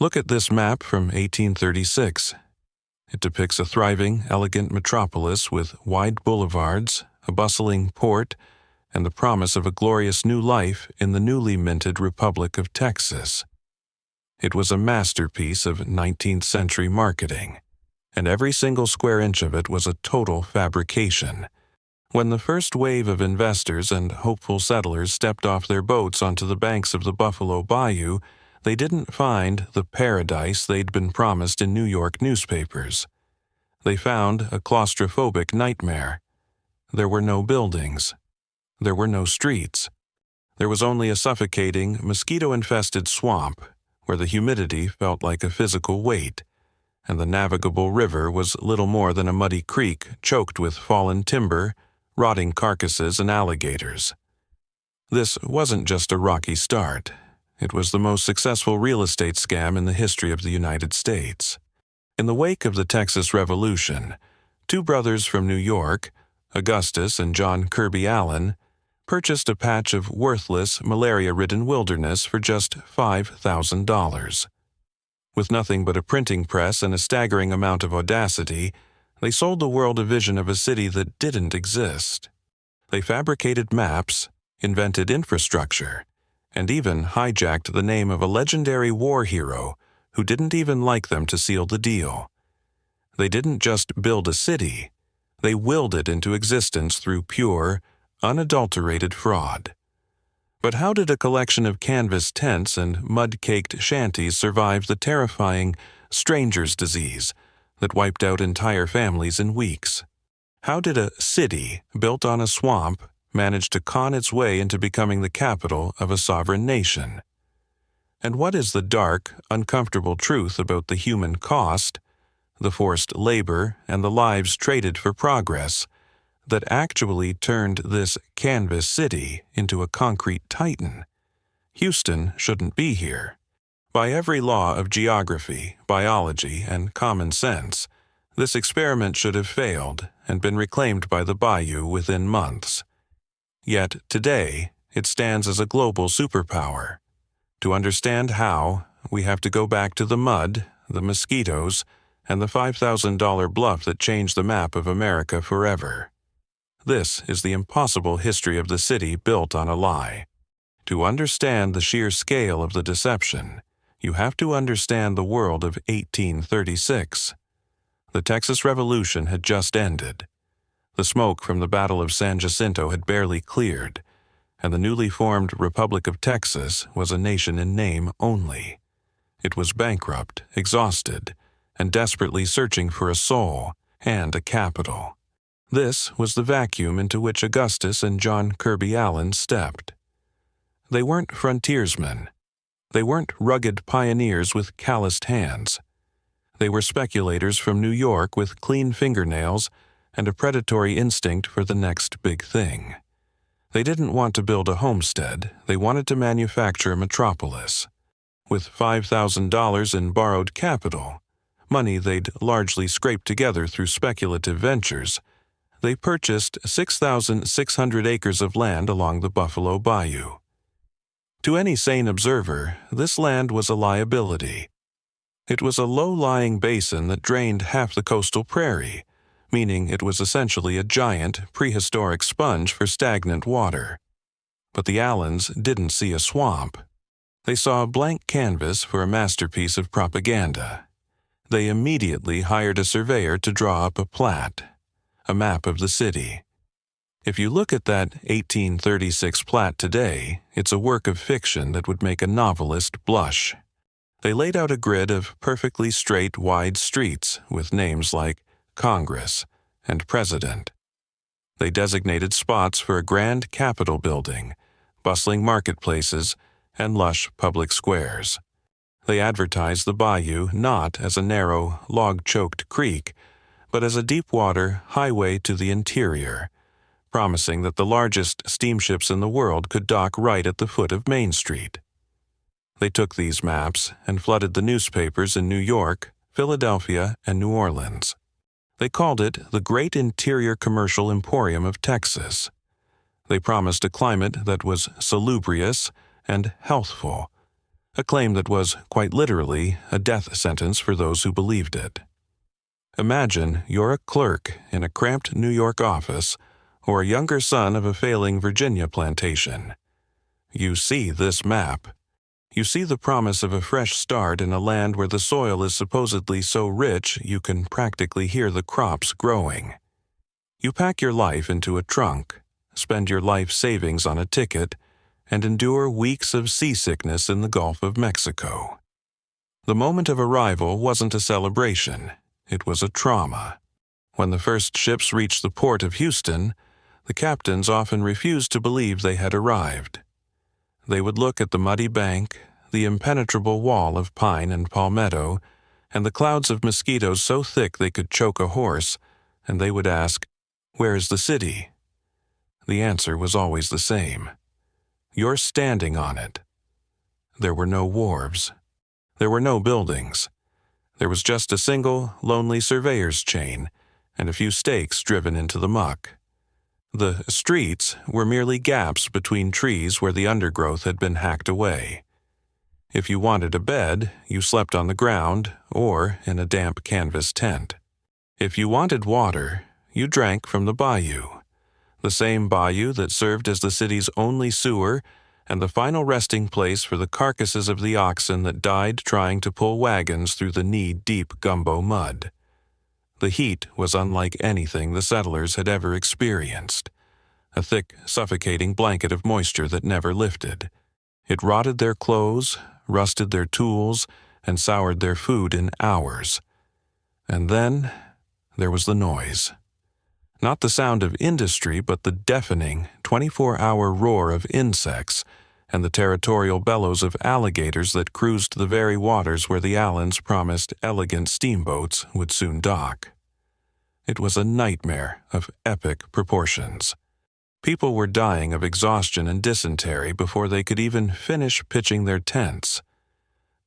Look at this map from 1836. It depicts a thriving, elegant metropolis with wide boulevards, a bustling port, and the promise of a glorious new life in the newly minted Republic of Texas. It was a masterpiece of 19th century marketing, and every single square inch of it was a total fabrication. When the first wave of investors and hopeful settlers stepped off their boats onto the banks of the Buffalo Bayou, they didn't find the paradise they'd been promised in New York newspapers. They found a claustrophobic nightmare. There were no buildings. There were no streets. There was only a suffocating, mosquito-infested swamp where the humidity felt like a physical weight, and the navigable river was little more than a muddy creek choked with fallen timber, rotting carcasses, and alligators. This wasn't just a rocky start. It was the most successful real estate scam in the history of the United States. In the wake of the Texas Revolution, two brothers from New York, Augustus and John Kirby Allen, purchased a patch of worthless, malaria-ridden wilderness for just $5,000. With nothing but a printing press and a staggering amount of audacity, they sold the world a vision of a city that didn't exist. They fabricated maps, invented infrastructure, and even hijacked the name of a legendary war hero who didn't even like them to seal the deal. They didn't just build a city, they willed it into existence through pure, unadulterated fraud. But how did a collection of canvas tents and mud-caked shanties survive the terrifying stranger's disease that wiped out entire families in weeks? How did a city built on a swamp manage to con its way into becoming the capital of a sovereign nation? And what is the dark, uncomfortable truth about the human cost, the forced labor, and the lives traded for progress that actually turned this canvas city into a concrete titan? Houston shouldn't be here. By every law of geography, biology, and common sense, this experiment should have failed and been reclaimed by the bayou within months. Yet today, it stands as a global superpower. To understand how, we have to go back to the mud, the mosquitoes, and the $5,000 bluff that changed the map of America forever. This is the impossible history of the city built on a lie. To understand the sheer scale of the deception, you have to understand the world of 1836. The Texas Revolution had just ended. The smoke from the Battle of San Jacinto had barely cleared, and the newly formed Republic of Texas was a nation in name only. It was bankrupt, exhausted, and desperately searching for a soul and a capital. This was the vacuum into which Augustus and John Kirby Allen stepped. They weren't frontiersmen. They weren't rugged pioneers with calloused hands. They were speculators from New York with clean fingernails and a predatory instinct for the next big thing. They didn't want to build a homestead, they wanted to manufacture a metropolis. With $5,000 in borrowed capital, money they'd largely scraped together through speculative ventures, they purchased 6,600 acres of land along the Buffalo Bayou. To any sane observer, this land was a liability. It was a low-lying basin that drained half the coastal prairie, meaning it was essentially a giant, prehistoric sponge for stagnant water. But the Allens didn't see a swamp. They saw a blank canvas for a masterpiece of propaganda. They immediately hired a surveyor to draw up a plat, a map of the city. If you look at that 1836 plat today, it's a work of fiction that would make a novelist blush. They laid out a grid of perfectly straight, wide streets with names like Congress and President. They designated spots for a grand Capitol building, bustling marketplaces, and lush public squares. They advertised the bayou not as a narrow, log-choked creek, but as a deep-water highway to the interior, promising that the largest steamships in the world could dock right at the foot of Main Street. They took these maps and flooded the newspapers in New York, Philadelphia, and New Orleans. They called it the Great Interior Commercial Emporium of Texas. They promised a climate that was salubrious and healthful, a claim that was, quite literally, a death sentence for those who believed it. Imagine you're a clerk in a cramped New York office or a younger son of a failing Virginia plantation. You see this map. You see the promise of a fresh start in a land where the soil is supposedly so rich you can practically hear the crops growing. You pack your life into a trunk, spend your life savings on a ticket, and endure weeks of seasickness in the Gulf of Mexico. The moment of arrival wasn't a celebration, it was a trauma. When the first ships reached the port of Houston, the captains often refused to believe they had arrived. They would look at the muddy bank, the impenetrable wall of pine and palmetto, and the clouds of mosquitoes so thick they could choke a horse, and they would ask, "Where is the city?" The answer was always the same. You're standing on it. There were no wharves. There were no buildings. There was just a single, lonely surveyor's chain and a few stakes driven into the muck. The streets were merely gaps between trees where the undergrowth had been hacked away. If you wanted a bed, you slept on the ground or in a damp canvas tent. If you wanted water, you drank from the bayou, the same bayou that served as the city's only sewer and the final resting place for the carcasses of the oxen that died trying to pull wagons through the knee-deep gumbo mud. The heat was unlike anything the settlers had ever experienced, a thick, suffocating blanket of moisture that never lifted. It rotted their clothes, rusted their tools, and soured their food in hours. And then there was the noise. Not the sound of industry, but the deafening, 24-hour roar of insects and the territorial bellows of alligators that cruised the very waters where the Allens promised elegant steamboats would soon dock. It was a nightmare of epic proportions. People were dying of exhaustion and dysentery before they could even finish pitching their tents.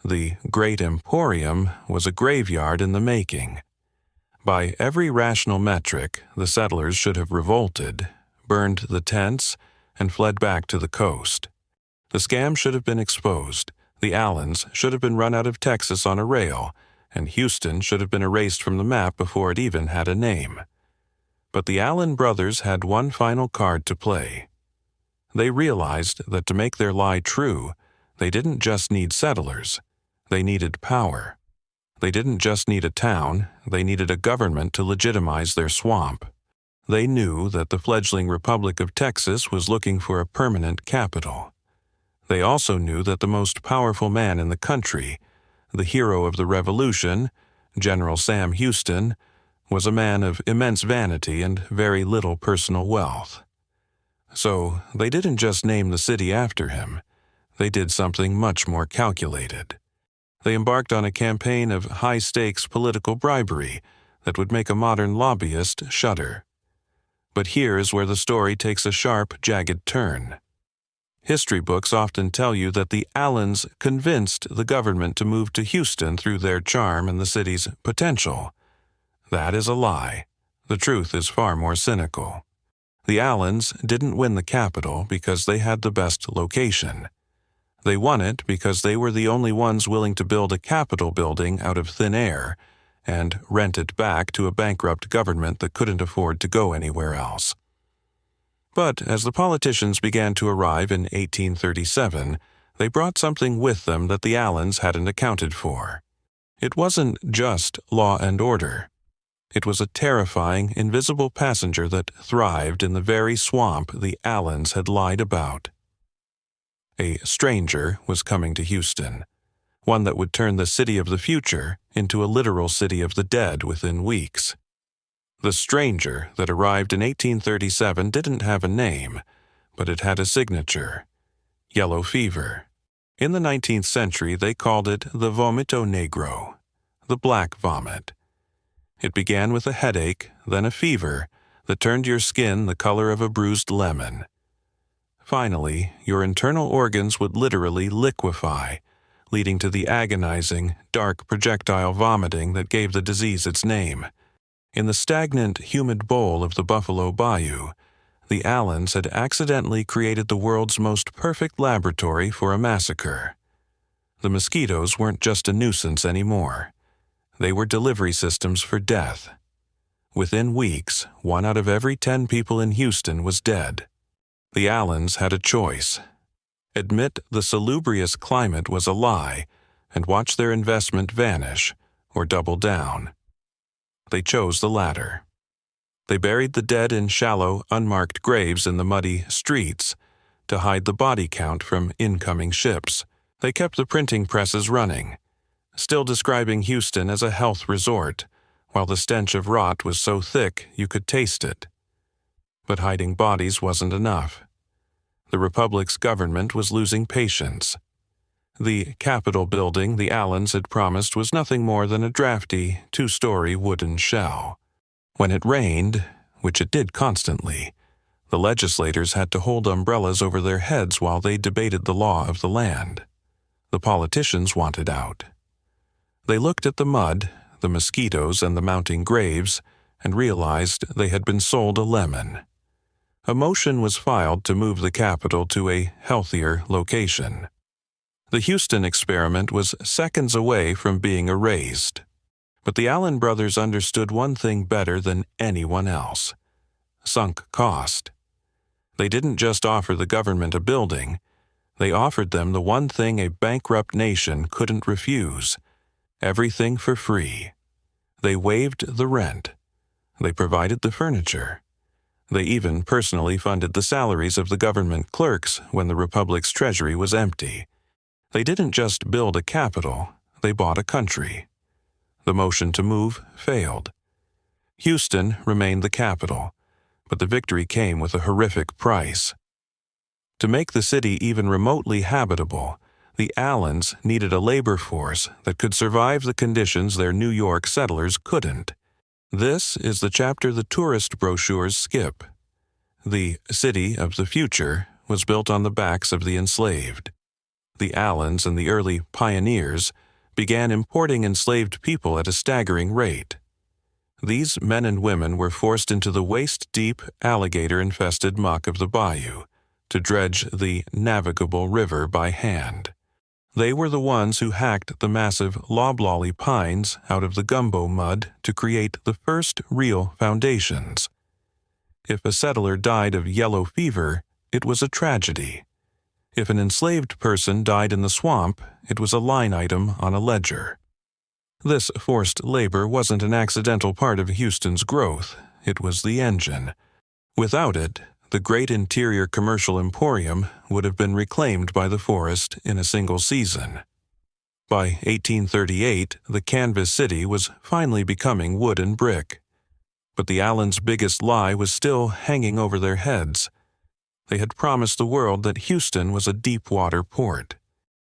The Great Emporium was a graveyard in the making. By every rational metric, the settlers should have revolted, burned the tents, and fled back to the coast. The scam should have been exposed, the Allens should have been run out of Texas on a rail, and Houston should have been erased from the map before it even had a name. But the Allen brothers had one final card to play. They realized that to make their lie true, they didn't just need settlers, they needed power. They didn't just need a town, they needed a government to legitimize their swamp. They knew that the fledgling Republic of Texas was looking for a permanent capital. They also knew that the most powerful man in the country, the hero of the Revolution, General Sam Houston, was a man of immense vanity and very little personal wealth. So they didn't just name the city after him, they did something much more calculated. They embarked on a campaign of high-stakes political bribery that would make a modern lobbyist shudder. But here is where the story takes a sharp, jagged turn. History books often tell you that the Allens convinced the government to move to Houston through their charm and the city's potential. That is a lie. The truth is far more cynical. The Allens didn't win the capital because they had the best location. They won it because they were the only ones willing to build a Capitol building out of thin air and rent it back to a bankrupt government that couldn't afford to go anywhere else. But as the politicians began to arrive in 1837, they brought something with them that the Allens hadn't accounted for. It wasn't just law and order. It was a terrifying, invisible passenger that thrived in the very swamp the Allens had lied about. A stranger was coming to Houston, one that would turn the city of the future into a literal city of the dead within weeks. The stranger that arrived in 1837 didn't have a name, but it had a signature: yellow fever. In the 19th century, they called it the vomito negro, the black vomit. It began with a headache, then a fever that turned your skin the color of a bruised lemon. Finally, your internal organs would literally liquefy, leading to the agonizing, dark projectile vomiting that gave the disease its name. In the stagnant, humid bowl of the Buffalo Bayou, the Allens had accidentally created the world's most perfect laboratory for a massacre. The mosquitoes weren't just a nuisance anymore. They were delivery systems for death. Within weeks, 1 out of every 10 people in Houston was dead. The Allens had a choice: admit the salubrious climate was a lie and watch their investment vanish, or double down. They chose the latter. They buried the dead in shallow, unmarked graves in the muddy streets to hide the body count from incoming ships. They kept the printing presses running, still describing Houston as a health resort, while the stench of rot was so thick you could taste it. But hiding bodies wasn't enough. The Republic's government was losing patience. The Capitol building the Allens had promised was nothing more than a drafty, 2-story wooden shell. When it rained, which it did constantly, the legislators had to hold umbrellas over their heads while they debated the law of the land. The politicians wanted out. They looked at the mud, the mosquitoes, and the mounting graves, and realized they had been sold a lemon. A motion was filed to move the Capitol to a healthier location. The Houston experiment was seconds away from being erased. But the Allen brothers understood one thing better than anyone else: sunk cost. They didn't just offer the government a building, they offered them the one thing a bankrupt nation couldn't refuse: everything for free. They waived the rent. They provided the furniture. They even personally funded the salaries of the government clerks when the Republic's treasury was empty. They didn't just build a capital, they bought a country. The motion to move failed. Houston remained the capital, but the victory came with a horrific price. To make the city even remotely habitable, the Allens needed a labor force that could survive the conditions their New York settlers couldn't. This is the chapter the tourist brochures skip. The city of the future was built on the backs of the enslaved. The Allens and the early pioneers began importing enslaved people at a staggering rate. These men and women were forced into the waist-deep, alligator-infested muck of the bayou to dredge the navigable river by hand. They were the ones who hacked the massive loblolly pines out of the gumbo mud to create the first real foundations. If a settler died of yellow fever, it was a tragedy. If an enslaved person died in the swamp, it was a line item on a ledger. This forced labor wasn't an accidental part of Houston's growth, it was the engine. Without it, the great interior commercial emporium would have been reclaimed by the forest in a single season. By 1838, the canvas city was finally becoming wood and brick. But the Allens' biggest lie was still hanging over their heads. They had promised the world that Houston was a deep-water port.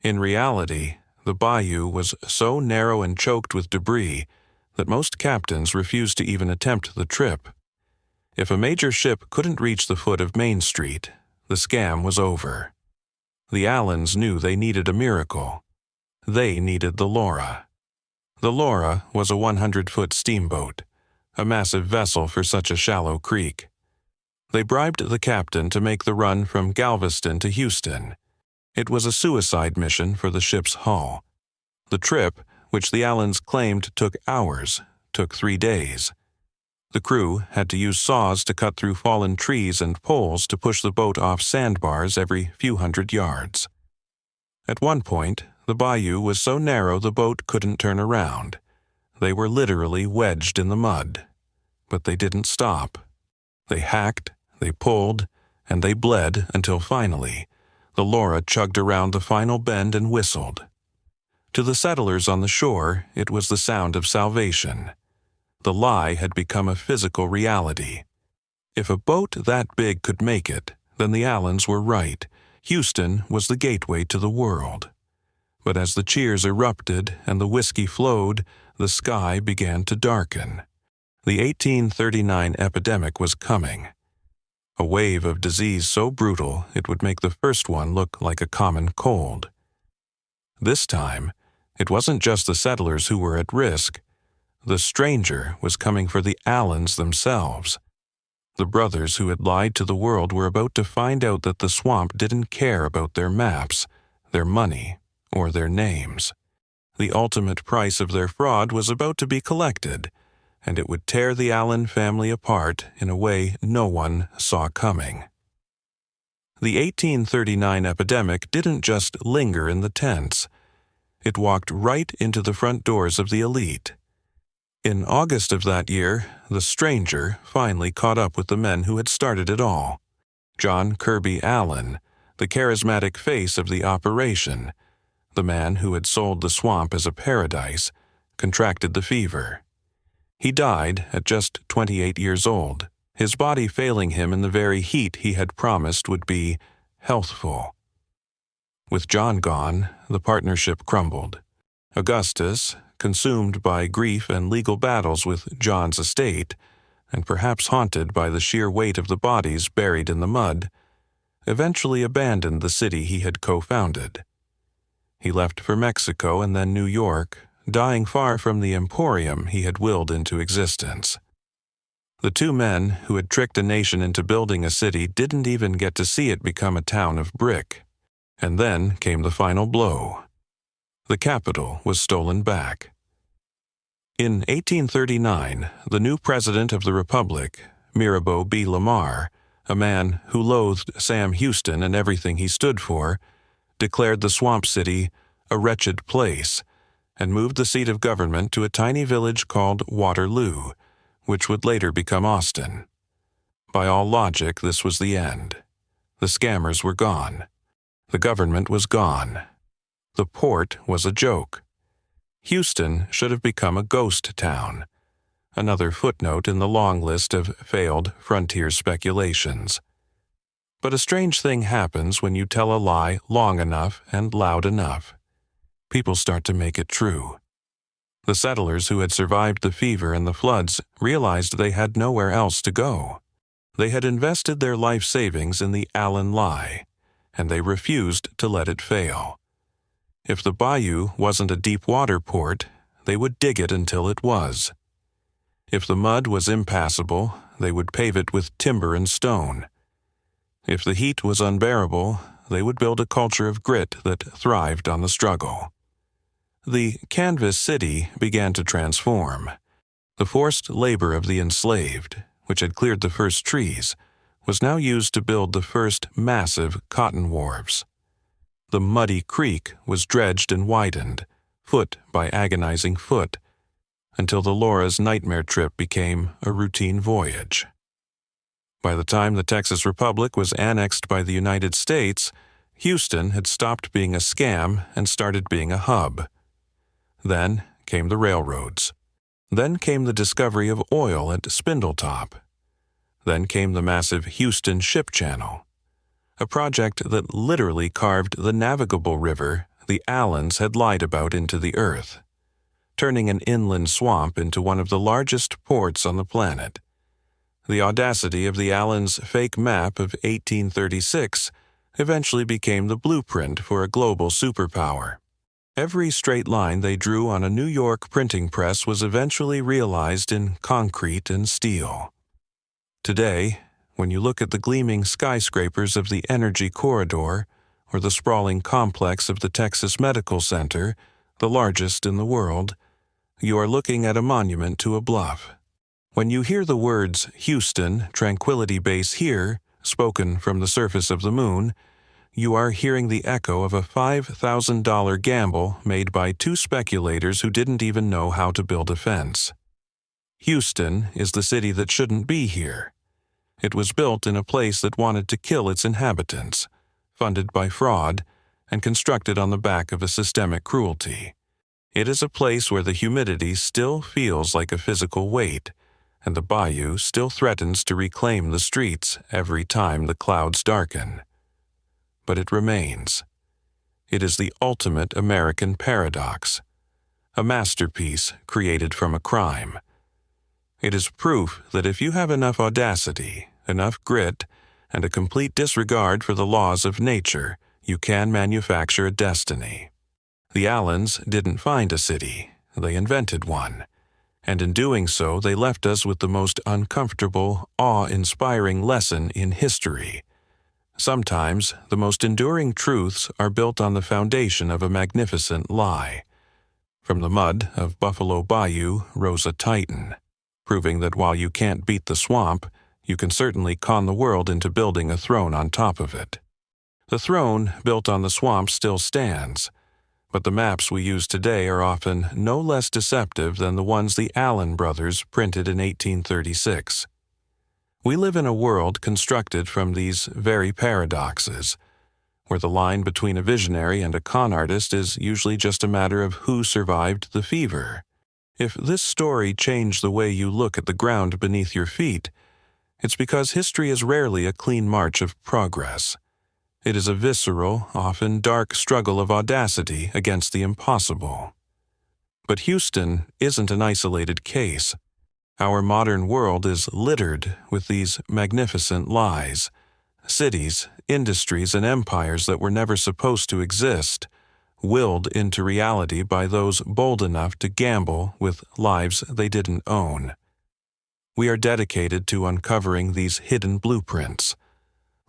In reality, the bayou was so narrow and choked with debris that most captains refused to even attempt the trip. If a major ship couldn't reach the foot of Main Street, the scam was over. The Allens knew they needed a miracle. They needed the Laura. The Laura was a 100-foot steamboat, a massive vessel for such a shallow creek. They bribed the captain to make the run from Galveston to Houston. It was a suicide mission for the ship's hull. The trip, which the Allens claimed took hours, took 3 days. The crew had to use saws to cut through fallen trees and poles to push the boat off sandbars every few hundred yards. At one point, the bayou was so narrow the boat couldn't turn around. They were literally wedged in the mud. But they didn't stop. They hacked, they pulled, and they bled until finally, the Laura chugged around the final bend and whistled. To the settlers on the shore, it was the sound of salvation. The lie had become a physical reality. If a boat that big could make it, then the Allens were right. Houston was the gateway to the world. But as the cheers erupted and the whiskey flowed, the sky began to darken. The 1839 epidemic was coming. A wave of disease so brutal it would make the first one look like a common cold. This time, it wasn't just the settlers who were at risk. The stranger was coming for the Allens themselves. The brothers who had lied to the world were about to find out that the swamp didn't care about their maps, their money, or their names. The ultimate price of their fraud was about to be collected, and it would tear the Allen family apart in a way no one saw coming. The 1839 epidemic didn't just linger in the tents. It walked right into the front doors of the elite. In August of that year, the stranger finally caught up with the men who had started it all. John Kirby Allen, the charismatic face of the operation, the man who had sold the swamp as a paradise, contracted the fever. He died at just 28 years old, his body failing him in the very heat he had promised would be healthful. With John gone, the partnership crumbled. Augustus, consumed by grief and legal battles with John's estate, and perhaps haunted by the sheer weight of the bodies buried in the mud, eventually abandoned the city he had co-founded. He left for Mexico and then New York, dying far from the emporium he had willed into existence. The two men who had tricked a nation into building a city didn't even get to see it become a town of brick. And then came the final blow. The capital was stolen back. In 1839, the new president of the Republic, Mirabeau B. Lamar, a man who loathed Sam Houston and everything he stood for, declared the swamp city a wretched place and moved the seat of government to a tiny village called Waterloo, which would later become Austin. By all logic, this was the end. The scammers were gone. The government was gone. The port was a joke. Houston should have become a ghost town, another footnote in the long list of failed frontier speculations. But a strange thing happens when you tell a lie long enough and loud enough. People start to make it true. The settlers who had survived the fever and the floods realized they had nowhere else to go. They had invested their life savings in the Allen lie, and they refused to let it fail. If the bayou wasn't a deep water port, they would dig it until it was. If the mud was impassable, they would pave it with timber and stone. If the heat was unbearable, they would build a culture of grit that thrived on the struggle. The canvas city began to transform. The forced labor of the enslaved, which had cleared the first trees, was now used to build the first massive cotton wharves. The muddy creek was dredged and widened, foot by agonizing foot, until the Laura's nightmare trip became a routine voyage. By the time the Texas Republic was annexed by the United States, Houston had stopped being a scam and started being a hub. Then came the railroads. Then came the discovery of oil at Spindletop. Then came the massive Houston Ship Channel, a project that literally carved the navigable river the Allens had lied about into the earth, turning an inland swamp into one of the largest ports on the planet. The audacity of the Allens' fake map of 1836 eventually became the blueprint for a global superpower. Every straight line they drew on a New York printing press was eventually realized in concrete and steel. Today, when you look at the gleaming skyscrapers of the Energy Corridor or the sprawling complex of the Texas Medical Center, the largest in the world, you are looking at a monument to a bluff. When you hear the words Houston, Tranquility Base here, spoken from the surface of the moon, you are hearing the echo of a $5,000 gamble made by two speculators who didn't even know how to build a fence. Houston is the city that shouldn't be here. It was built in a place that wanted to kill its inhabitants, funded by fraud, and constructed on the back of a systemic cruelty. It is a place where the humidity still feels like a physical weight, and the bayou still threatens to reclaim the streets every time the clouds darken. But it remains. It is the ultimate American paradox, a masterpiece created from a crime. It is proof that if you have enough audacity, enough grit, and a complete disregard for the laws of nature, you can manufacture a destiny. The Allens didn't find a city, they invented one. And in doing so, they left us with the most uncomfortable, awe-inspiring lesson in history. Sometimes, the most enduring truths are built on the foundation of a magnificent lie. From the mud of Buffalo Bayou rose a titan, proving that while you can't beat the swamp, you can certainly con the world into building a throne on top of it. The throne built on the swamp still stands, but the maps we use today are often no less deceptive than the ones the Allen brothers printed in 1836. We live in a world constructed from these very paradoxes, where the line between a visionary and a con artist is usually just a matter of who survived the fever. If this story changed the way you look at the ground beneath your feet, it's because history is rarely a clean march of progress. It is a visceral, often dark struggle of audacity against the impossible. But Houston isn't an isolated case. Our modern world is littered with these magnificent lies. Cities, industries, and empires that were never supposed to exist, willed into reality by those bold enough to gamble with lives they didn't own. We are dedicated to uncovering these hidden blueprints,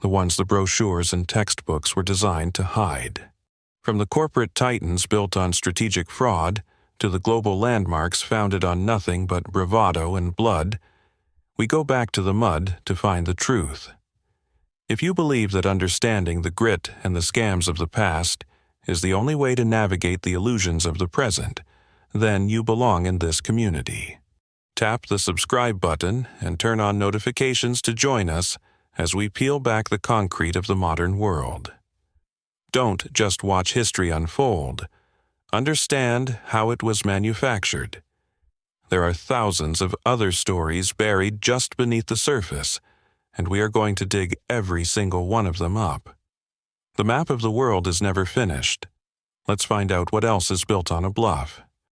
the ones the brochures and textbooks were designed to hide. From the corporate titans built on strategic fraud to the global landmarks founded on nothing but bravado and blood, we go back to the mud to find the truth. If you believe that understanding the grit and the scams of the past is the only way to navigate the illusions of the present, then you belong in this community. Tap the subscribe button and turn on notifications to join us as we peel back the concrete of the modern world. Don't just watch history unfold. Understand how it was manufactured. There are thousands of other stories buried just beneath the surface, and we are going to dig every single one of them up. The map of the world is never finished. Let's find out what else is built on a bluff.